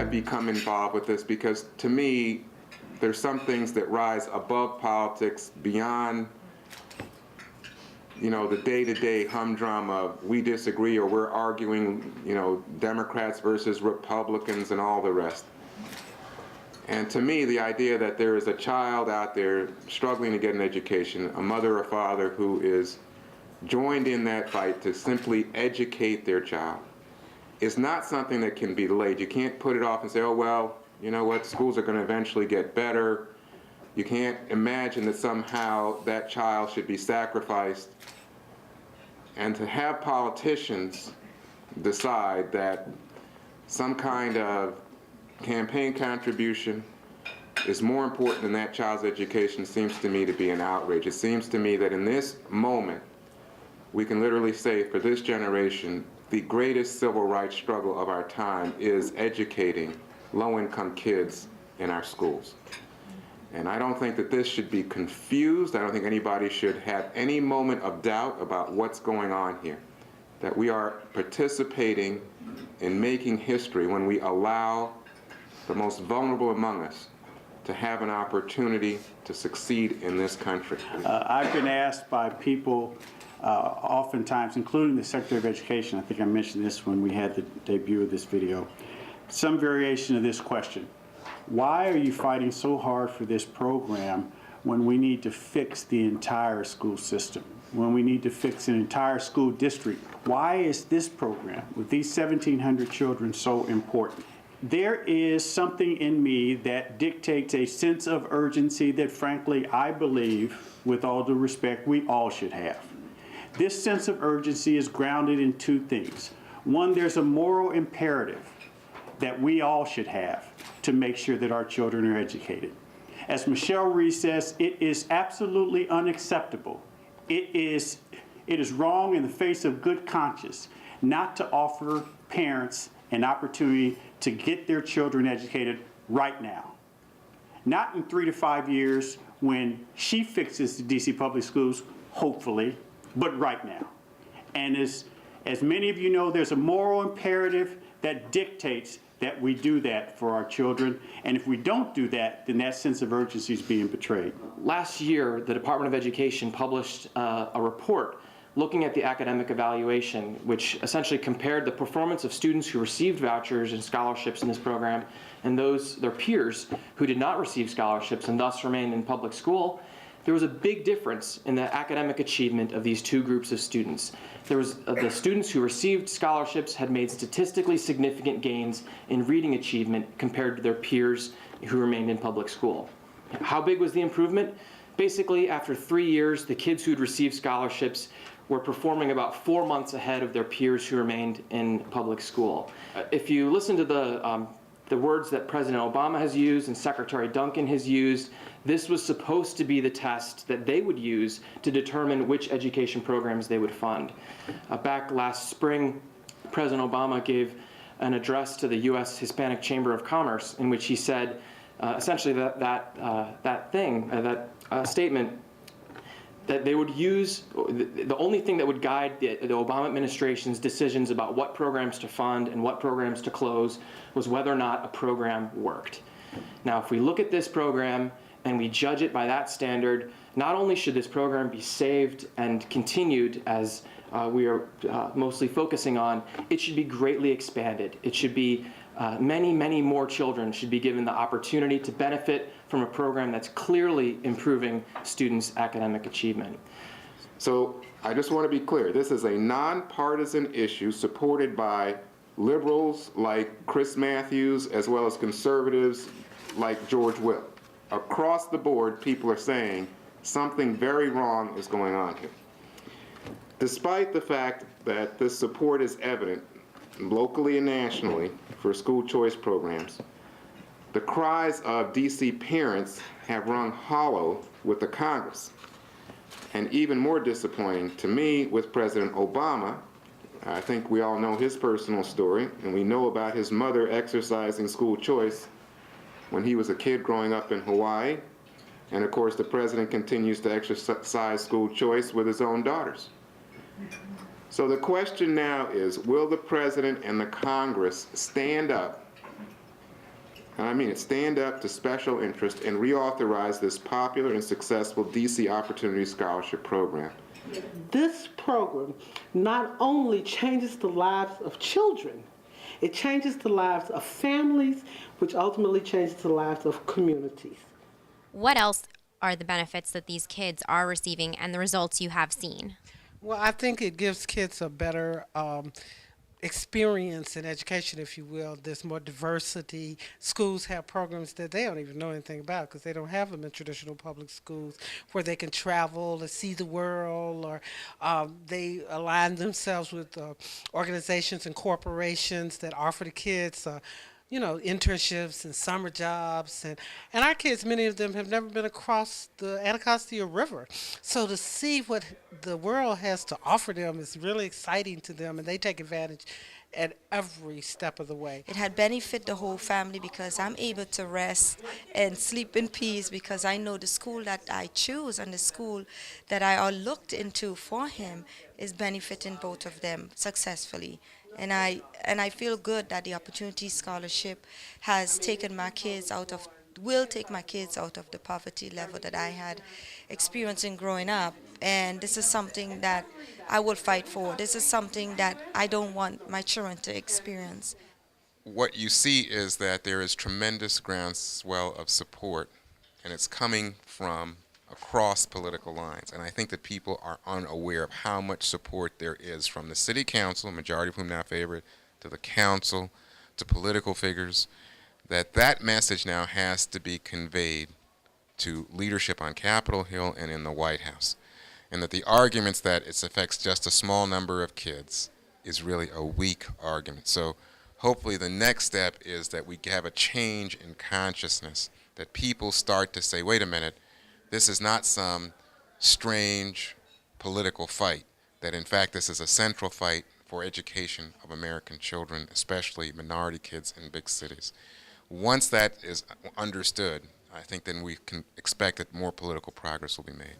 have become involved with this because, to me, there's some things that rise above politics, beyond, you know, the day-to-day humdrum of we disagree or we're arguing, you know, Democrats versus Republicans and all the rest. And to me, the idea that there is a child out there struggling to get an education, a mother or father who is joined in that fight to simply educate their child, is not something that can be delayed. You can't put it off and say, oh, well, you know what, schools are going to eventually get better. You can't imagine that somehow that child should be sacrificed. And to have politicians decide that some kind of campaign contribution is more important than that child's education seems to me to be an outrage. It seems to me that in this moment, we can literally say for this generation, the greatest civil rights struggle of our time is educating low-income kids in our schools. And I don't think that this should be confused. I don't think anybody should have any moment of doubt about what's going on here. That we are participating in making history when we allow the most vulnerable among us to have an opportunity to succeed in this country. I've been asked by people oftentimes, including the Secretary of Education, I think I mentioned this when we had the debut of this video, some variation of this question. Why are you fighting so hard for this program when we need to fix the entire school system, when we need to fix an entire school district? Why is this program with these 1,700 children so important? There is something in me that dictates a sense of urgency that, frankly, I believe, with all due respect, we all should have. This sense of urgency is grounded in two things. One, there's a moral imperative that we all should have to make sure that our children are educated. As Michelle Reed says, it is absolutely unacceptable. It is wrong in the face of good conscience not to offer parents an opportunity to get their children educated right now. Not in 3 to 5 years when she fixes the DC public schools, hopefully, but right now. And as many of you know, there's a moral imperative that dictates that we do that for our children. And if we don't do that, then that sense of urgency is being betrayed. Last year, the Department of Education published a report looking at the academic evaluation, which essentially compared the performance of students who received vouchers and scholarships in this program and their peers who did not receive scholarships and thus remained in public school. There was a big difference in the academic achievement of these two groups of students. There was the students who received scholarships had made statistically significant gains in reading achievement compared to their peers who remained in public school. How big was the improvement? Basically, after 3 years, the kids who'd received scholarships were performing about 4 months ahead of their peers who remained in public school. If you listen to the words that President Obama has used and Secretary Duncan has used, this was supposed to be the test that they would use to determine which education programs they would fund. Back last spring, President Obama gave an address to the U.S. Hispanic Chamber of Commerce in which he said essentially that statement that they would use, the only thing that would guide the Obama administration's decisions about what programs to fund and what programs to close was whether or not a program worked. Now, if we look at this program and we judge it by that standard, not only should this program be saved and continued as we are mostly focusing on, it should be greatly expanded. It should be many, many more children should be given the opportunity to benefit from a program that's clearly improving students' academic achievement. So I just want to be clear. This is a nonpartisan issue supported by liberals like Chris Matthews as well as conservatives like George Will. Across the board, people are saying something very wrong is going on here. Despite the fact that this support is evident locally and nationally for school choice programs, the cries of DC parents have rung hollow with the Congress. And even more disappointing to me with President Obama, I think we all know his personal story, and we know about his mother exercising school choice when he was a kid growing up in Hawaii. And of course, the president continues to exercise school choice with his own daughters. So the question now is, will the president and the Congress stand up and I mean it, stand up to special interest and reauthorize this popular and successful DC Opportunity Scholarship Program. This program not only changes the lives of children, it changes the lives of families, which ultimately changes the lives of communities. What else are the benefits that these kids are receiving and the results you have seen? Well, I think it gives kids a better experience in education, if you will. There's more diversity. Schools have programs that they don't even know anything about because they don't have them in traditional public schools, where they can travel to see the world, or they align themselves with organizations and corporations that offer the kids internships and summer jobs. And our kids, many of them have never been across the Anacostia River. So to see what the world has to offer them is really exciting to them, and they take advantage at every step of the way. It had benefit the whole family because I'm able to rest and sleep in peace because I know the school that I choose and the school that I looked into for him is benefiting both of them successfully. And I feel good that the Opportunity Scholarship has taken my kids will take my kids out of the poverty level that I had experiencing growing up. And this is something that I will fight for. This is something that I don't want my children to experience. What you see is that there is tremendous groundswell of support, and it's coming from across political lines. And I think that people are unaware of how much support there is from the city council, majority of whom now favor it, to the council, to political figures, that message now has to be conveyed to leadership on Capitol Hill and in the White House. And that the arguments that it affects just a small number of kids is really a weak argument. So hopefully the next step is that we have a change in consciousness, that people start to say, wait a minute, this is not some strange political fight, that in fact this is a central fight for education of American children, especially minority kids in big cities. Once that is understood, I think then we can expect that more political progress will be made.